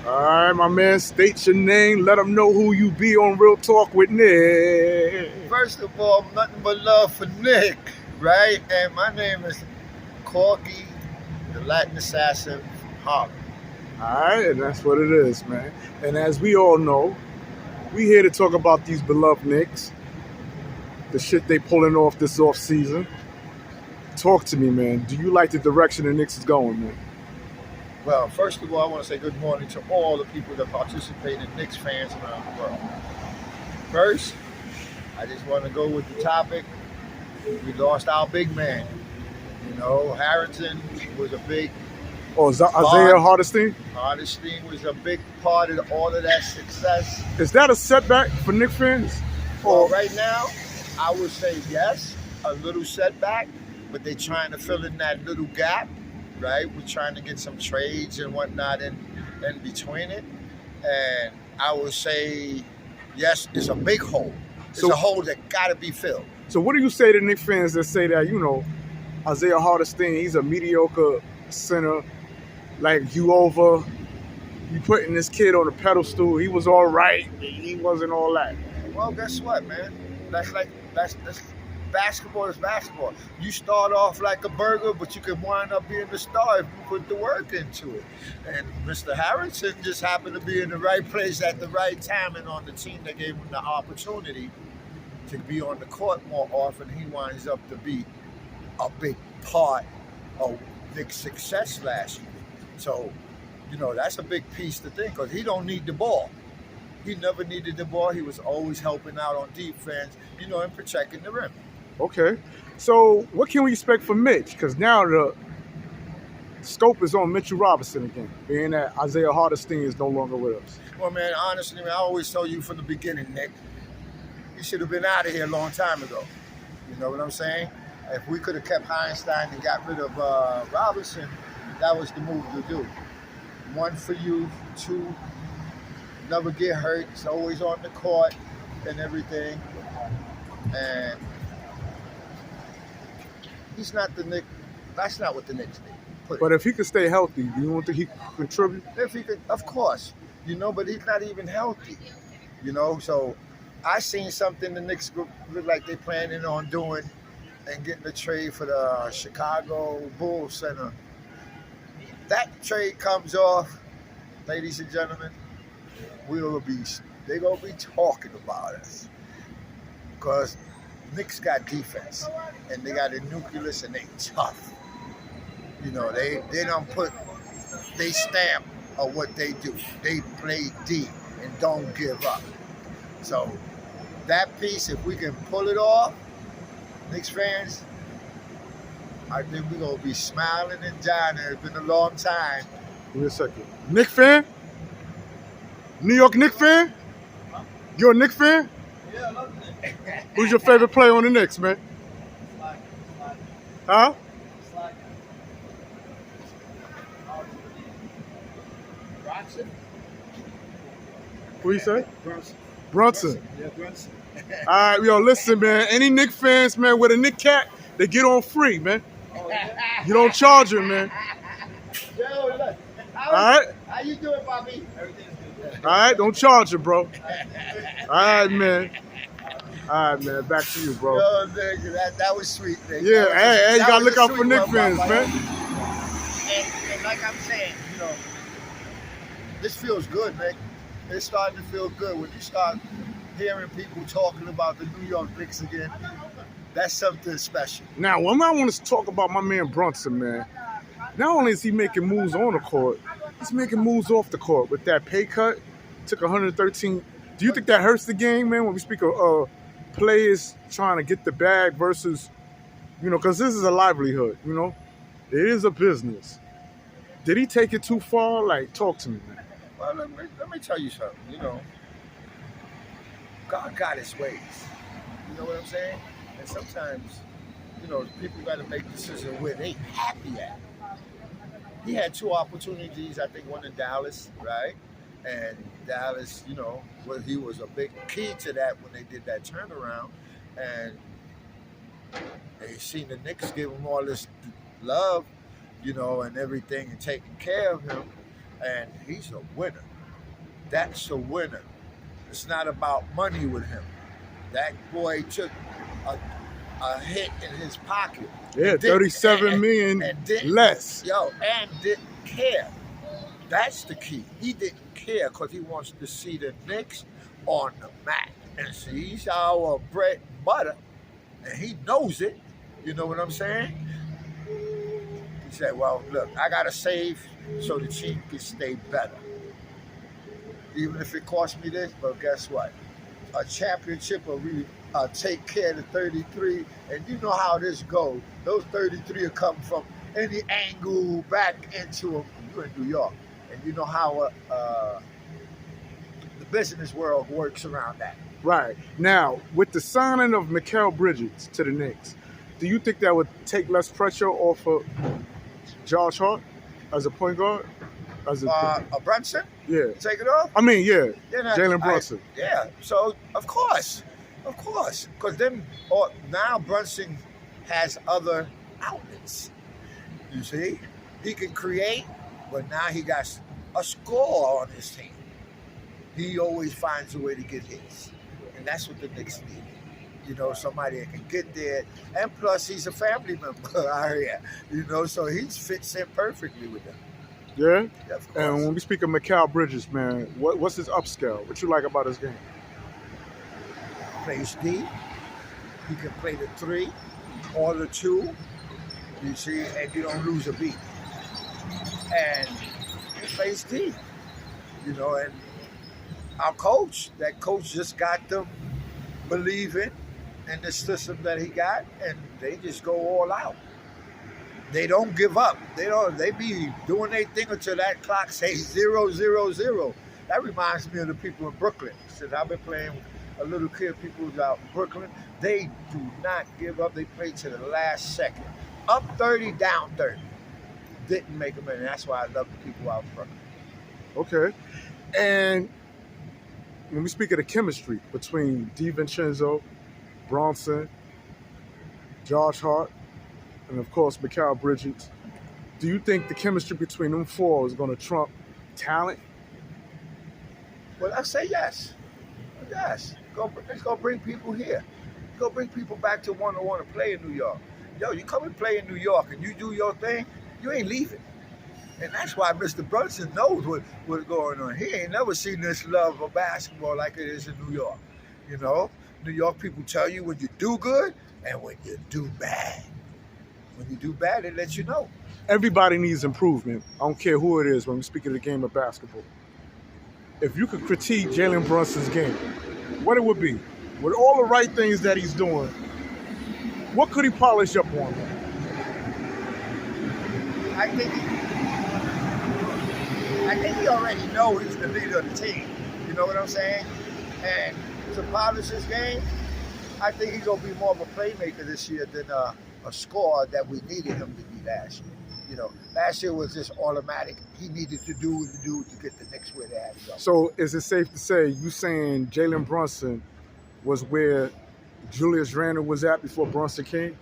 All right, my man, state your name. Let them know who you be on Real Talk with Nick. First of all, nothing but love for Nick, right? And my name is Corky, the Latin assassin from Harlem. All right, and that's what it is, man. And as we all know, we here to talk about these beloved Knicks, the shit they pulling off this off season. Talk to me, man. Do you like the direction the Knicks is going, man? Well, first of all, I want to say good morning to all the people that participate in Knicks fans around the world. First, I just want to go with the topic. We lost our big man. You know, Hartenstein was a big Oh, is that Isaiah Hartenstein? Hartenstein was a big part of all of that success. Is that a setback for Knicks fans? Well, right now, I would say yes, a little setback, but they're trying to fill in that little gap, right? We're trying to get some trades and whatnot in between it. And I would say, yes, it's a big hole. It's a hole that got to be filled. So what do you say to Knicks fans that say that, you know, Isaiah Hartenstein, he's a mediocre center, like you putting this kid on a pedestal, he was all right, he wasn't all that. Well, guess what, man? That's basketball is basketball. You start off like a burger, but you can wind up being the star if you put the work into it. And Mr. Harrison just happened to be in the right place at the right time and on the team that gave him the opportunity to be on the court more often. He winds up to be a big part of Nick's success last year. So, you know, that's a big piece to think, because he don't need the ball. He never needed the ball. He was always helping out on defense, you know, and protecting the rim. Okay. So what can we expect from Mitch? Because now the scope is on Mitchell Robinson again, being that Isaiah Hartenstein is no longer with us. Well, man, honestly, man, I always told you from the beginning, Nick, you should have been out of here a long time ago. You know what I'm saying? If we could have kept Hartenstein and got rid of Robinson, that was the move to do. One, for you. Two, never get hurt. He's always on the court and everything. And he's not the Knicks. That's not what the Knicks need. But if he could stay healthy, do you don't think he could contribute? If he could, of course. You know, but he's not even healthy. You know, so I seen something the Knicks look like they're planning on doing and getting a trade for the Chicago Bulls center. That trade comes off, ladies and gentlemen, they're gonna be talking about us, because Knicks got defense and they got a nucleus and they tough. You know, they don't put they stamp on what they do. They play deep and don't give up. So that piece, if we can pull it off, Knicks fans, I think we're going to be smiling and dining. It's been a long time. Give me a second. Knicks fan? New York Knicks fan? You're a Knicks fan? Yeah, I love it. Who's your favorite player on the Knicks, man? Huh? Brunson? What you say? Brunson. Brunson. Yeah, Brunson. All right, yo, listen, man. Any Knicks fans, man, with a Knick cat, they get on free, man. Oh, yeah. You don't charge them, man. Yo, look. All right? How you doing, Bobby? Everything's good. All right, don't charge her, bro. All right, man. All right, man. Back to you, bro. Yo, nigga, that was sweet, nigga. Yeah, hey, you gotta look out for Knicks fans, man. man. And like I'm saying, you know, this feels good, Nick. It's starting to feel good when you start hearing people talking about the New York Knicks again. That's something special. Now, what I want to talk about my man Brunson, man. Not only is he making moves on the court, he's making moves off the court. With that pay cut, took 113. Do you think that hurts the game, man, when we speak of players trying to get the bag versus, you know, because this is a livelihood, you know? It is a business. Did he take it too far? Like, talk to me, man. Well, let me tell you something, you know. God got his ways. You know what I'm saying? And sometimes, you know, people got to make decisions where they happy at. He had two opportunities, I think one in Dallas, right? And Dallas, you know, well, he was a big key to that when they did that turnaround. And they seen the Knicks give him all this love, you know, and everything, and taking care of him. And he's a winner. That's a winner. It's not about money with him. That boy took a hit in his pocket. Yeah, And didn't- 37 million and didn't- less. and didn't care. That's the key. He didn't care because he wants to see the Knicks on the mat. And see, he's our bread and butter, and he knows it. You know what I'm saying? He said, well, look, I got to save so the team can stay better. Even if it costs me this, but guess what? A championship will really take care of the 33, and you know how this goes. Those 33 will come from any angle back into them. You're in New York, and you know how the business world works around that. Right. Now, with the signing of Mikal Bridges to the Knicks, do you think that would take less pressure off of Josh Hart as a point guard? As A Brunson? Yeah. Take it off? I mean, yeah. Then Jalen Brunson. Yeah. So, of course. Because then now Brunson has other outlets. You see? He can create, but now he got a score on his team. He always finds a way to get hits. And that's what the Knicks need. You know, somebody that can get there. And plus, he's a family member out here. You know, so he fits in perfectly with them. Yeah? Yeah, of course. And when we speak of Mikal Bridges, man, what's his upscale? What you like about his game? Plays D. He can play the 3 or the 2. You see, and you don't lose a beat. And he plays D. You know, and our coach, that coach just got them believing in the system that he got, and they just go all out. They don't give up. They be doing their thing until that clock says 0, 0, 0. That reminds me of the people in Brooklyn. Since I've been playing with a little kid, people out in Brooklyn, they do not give up. They play to the last second. Up 30, down 30. Didn't make them in. That's why I love the people out in Brooklyn. Okay. And when we speak of the chemistry between DiVincenzo, Brunson, Josh Hart, and of course Mikal Bridges, do you think the chemistry between them four is going to trump talent? Well, I say yes. Yes. It's going to bring people here. It's going to bring people back to want to play in New York. Yo, you come and play in New York and you do your thing, you ain't leaving. And that's why Mr. Brunson knows what's going on. He ain't never seen this love of basketball like it is in New York. You know, New York people tell you when you do good and when you do bad. When you do bad, it lets you know. Everybody needs improvement. I don't care who it is when we speak of the game of basketball. If you could critique Jalen Brunson's game, what it would be, with all the right things that he's doing, what could he polish up on? I think he already knows he's the leader of the team. You know what I'm saying? And to polish his game, I think he's going to be more of a playmaker this year than a scorer that we needed him to be last year. You know, last year was just automatic. He needed to do what to do to get the Knicks where they had to go. So is it safe to say you saying Jalen Brunson was where Julius Randle was at before Brunson came?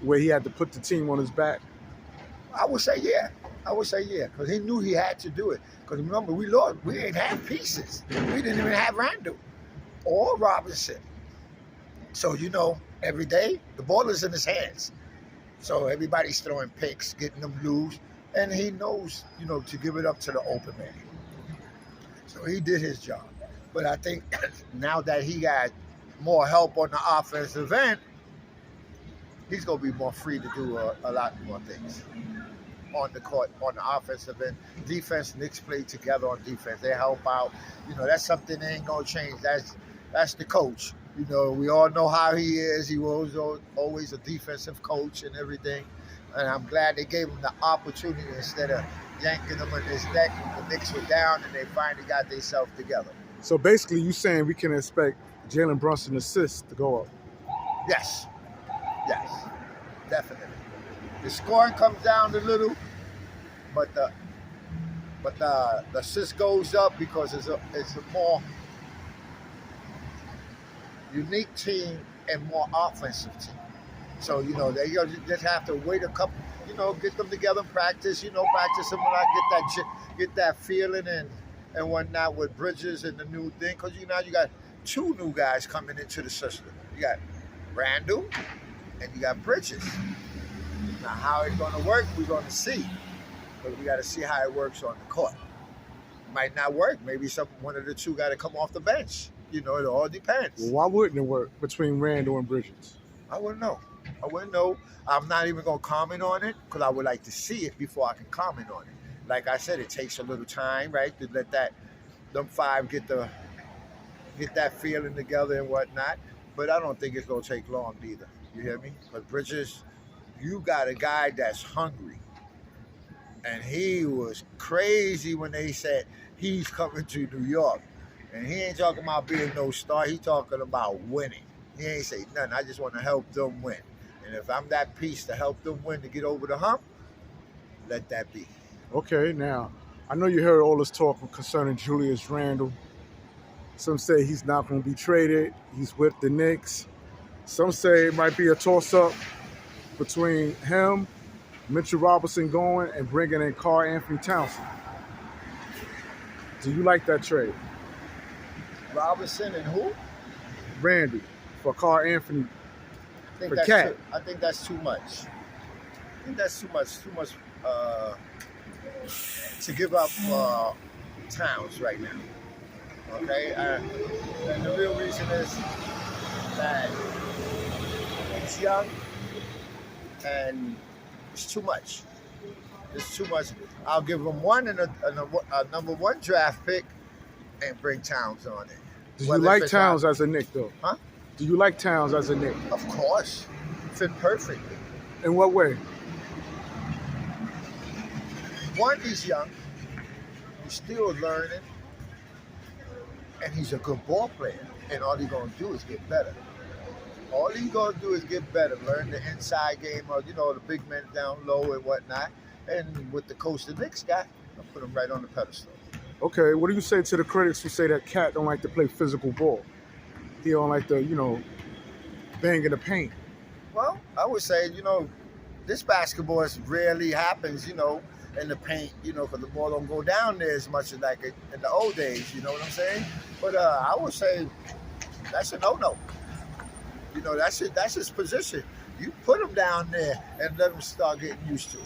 Where he had to put the team on his back? I would say yeah. Because he knew he had to do it. Because remember, we didn't have pieces. We didn't even have Randle or Robinson. So, you know, every day, the ball is in his hands. So everybody's throwing picks, getting them loose. And he knows, you know, to give it up to the open man. So he did his job. But I think now that he got more help on the offensive end, he's going to be more free to do a lot more things on the court, on the offensive end. Defense, Knicks play together on defense. They help out. You know, that's something that ain't going to change. That's the coach. You know, we all know how he is. He was always a defensive coach and everything. And I'm glad they gave him the opportunity instead of yanking him in his neck. The Knicks were down and they finally got themselves together. So basically you saying we can expect Jalen Brunson assists to go up? Yes, definitely. The scoring comes down a little, but the assist goes up because it's a more unique team and more offensive team. So, you know, they just have to wait a couple, you know, get them together and practice, you know, practice them when I get that feeling and and whatnot with Bridges and the new thing. Because now you got two new guys coming into the system. You got Randle and you got Bridges. Now, how it's going to work, we're going to see. But we got to see how it works on the court. It might not work. Maybe one of the two got to come off the bench. It all depends. Well, why wouldn't it work between Randle and Bridges? I wouldn't know. I'm not even going to comment on it because I would like to see it before I can comment on it. Like I said, it takes a little time, right, to let them five get that feeling together and whatnot. But I don't think it's going to take long either. You hear me? But Bridges, you got a guy that's hungry. And he was crazy when they said he's coming to New York. And he ain't talking about being no star. He talking about winning. He ain't say nothing. I just want to help them win. And if I'm that piece to help them win to get over the hump, let that be. Okay, now, I know you heard all this talk concerning Julius Randle. Some say he's not going to be traded. He's with the Knicks. Some say it might be a toss-up between him, Mitchell Robinson going, and bringing in Karl-Anthony-Towns. Do you like that trade? Robinson and who? Randy for Karl-Anthony for that's Cat. I think that's too much. I think that's too much to give up Towns right now. Okay? And the real reason is that he's young and it's too much. It's too much. I'll give him one and a number one draft pick and bring Towns on it. Do you like Towns as a Knick, though? Huh? Do you like Towns as a Knick? Of course. Fit perfectly. In what way? One, he's young. He's still learning. And he's a good ball player. And all he's going to do is get better. All he's going to do is get better. Learn the inside game of, the big men down low and whatnot. And with the coach the Knicks got, I'll put him right on the pedestal. Okay, what do you say to the critics who say that Cat don't like to play physical ball? He don't like to, bang in the paint. Well, I would say, this basketball rarely happens, in the paint, because the ball don't go down there as much as like in the old days, you know what I'm saying? But I would say that's a no-no. That's it. That's his position. You put him down there and let him start getting used to it.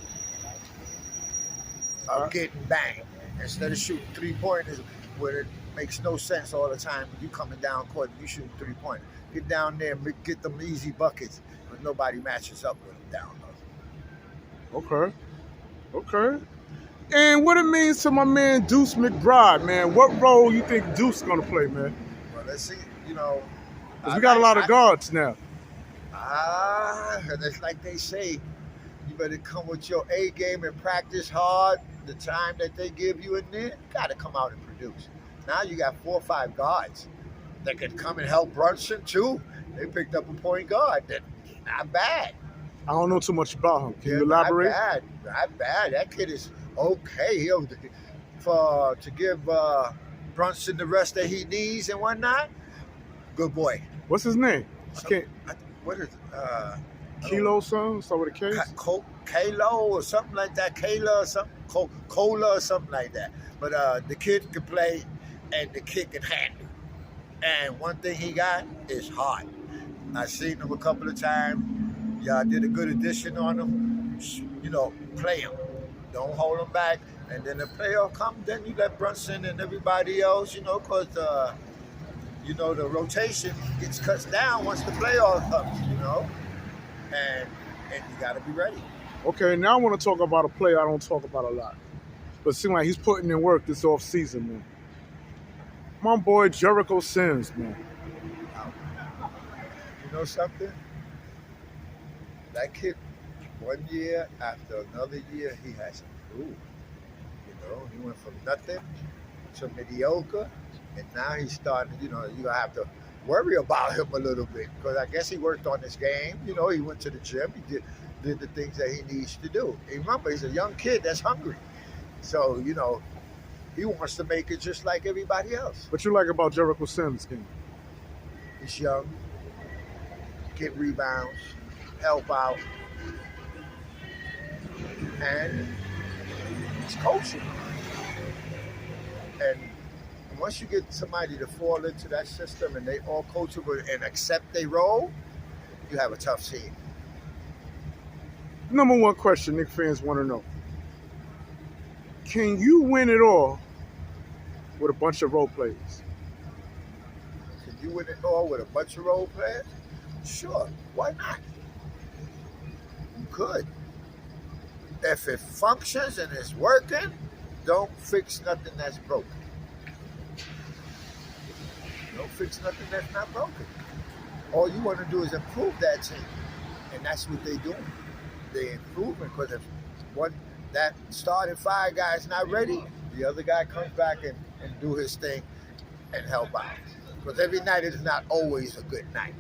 Getting banged. Instead of shooting three-pointers where it makes no sense all the time. You coming down court and you shooting three-pointers. Get down there and get them easy buckets, but nobody matches up with them down low. Okay. And what it means to my man Deuce McBride, man? What role you think Deuce is gonna play, man? Well, let's see. Because we got a lot of guards now. It's like they say, you better come with your A game and practice hard. The time that they give you in there, you got to come out and produce. Now you got 4 or 5 guards that can come and help Brunson too. They picked up a point guard. That's not bad. I don't know too much about him. Can you elaborate? Not bad. That kid is okay. To give Brunson the rest that he needs and whatnot. Good boy. What's his name? What is it? Kilo son? Start with a K? Kalo or something like that. Kayla or something. Cola or something like that. But the kid can play and the kid can handle. And one thing he got is heart. I've seen him a couple of times. Y'all did a good addition on him. Play him. Don't hold him back. And then the playoff come, then you let Brunson and everybody else, because the rotation gets cut down once the playoff comes, and you got to be ready. Okay, now I want to talk about a player I don't talk about a lot. But it seems like he's putting in work this offseason, man. My boy Jericho Sims, man. You know something? That kid, one year after another year, he has improved. He went from nothing to mediocre, and now he's starting, you're going to have to worry about him a little bit, because I guess he worked on his game. He went to the gym. He did the things that he needs to do. And remember, he's a young kid that's hungry. So, he wants to make it just like everybody else. What you like about Jericho Sims' game? He's young, get rebounds, help out, and he's coaching. And once you get somebody to fall into that system and they all coachable and accept their role, you have a tough team. Number one question Knicks fans want to know. Can you win it all with a bunch of role players? Can you win it all with a bunch of role players? Sure, why not? You could. If it functions and it's working, don't fix nothing that's broken. Don't fix nothing that's not broken. All you want to do is improve that team. And that's what they're doing. They're improving, because if that starting five guy is not ready, the other guy comes back and do his thing and help out. Because every night is not always a good night.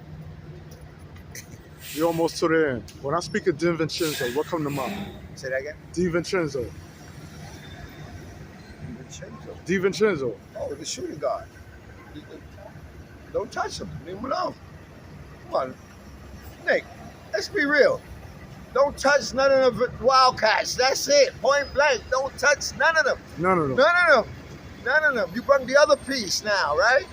You're almost to the end. When I speak of DiVincenzo, what come to mind? Say that again? DiVincenzo. DiVincenzo. DiVincenzo. Oh, the shooting guard. Don't touch him. Leave him alone. Come on. Nick, let's be real. Don't touch none of the Wildcats. That's it. Point blank. Don't touch none of them. None of them. None of them. None of them. You bring the other piece now, right?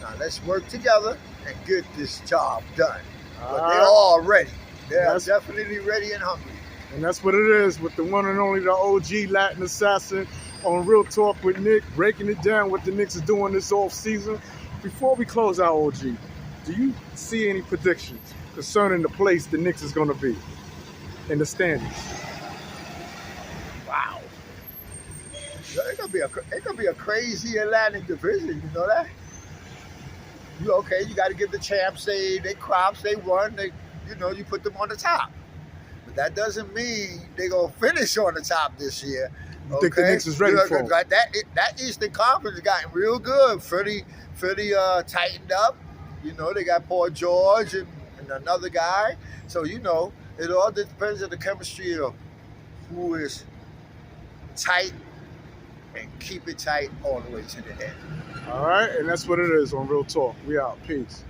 Now let's work together and get this job done. But they're all ready. They're definitely ready and hungry. And that's what it is with the one and only, the OG Latin Assassin on Real Talk with Nick, breaking it down what the Knicks are doing this off season. Before we close out, OG, do you see any predictions concerning the place the Knicks is going to be in the standings? Wow. It's gonna be a crazy Atlantic division, you know that? You got to give the champs they crops, they won, you put them on the top. But that doesn't mean they're going to finish on the top this year. You think the Knicks is ready for them? That Eastern Conference has gotten real good. Philly tightened up. They got Paul George and another guy. So, it all depends on the chemistry of who is tight and keep it tight all the way to the end. All right, and that's what it is on Real Talk. We out. Peace.